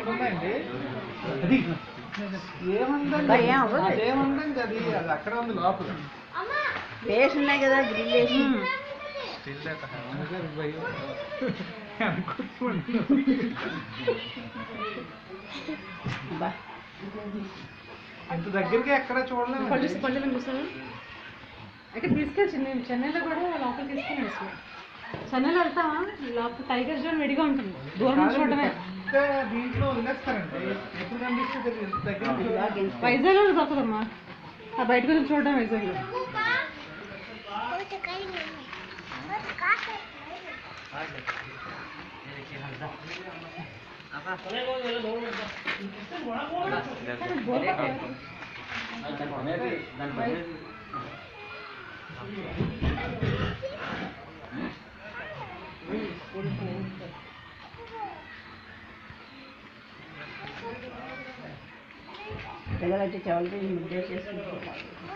ఉందండి అది ఏముందండి అదేముందండి అది అది అక్కడ ఉంది లోపల వేసి ఉన్నాయి కదా గ్రిల్ వేసి ఇంత దగ్గరికి ఎక్కడ చూడలేము ఇక్కడ తీసుకెళ్ళి చెన్నైలో కూడా లోపల తీసుకెళ్ళి వేసుకో చెన్నైలో వెళ్తావా లోపల టైగర్ జోన్ విడిగా ఉంటుంది దూరం నుంచి చూడటమే దీంట్లో వదిలేస్తారండి ఎప్పుడు కనిపిస్తుంది దగ్గర వైజాగ్లో దొరకదమ్మా ఆ బయటకు వెళ్ళి చూడడం వైజాగ్లో పిల్లలు వచ్చి చెవులకి ముద్ద చేసుకుంటారు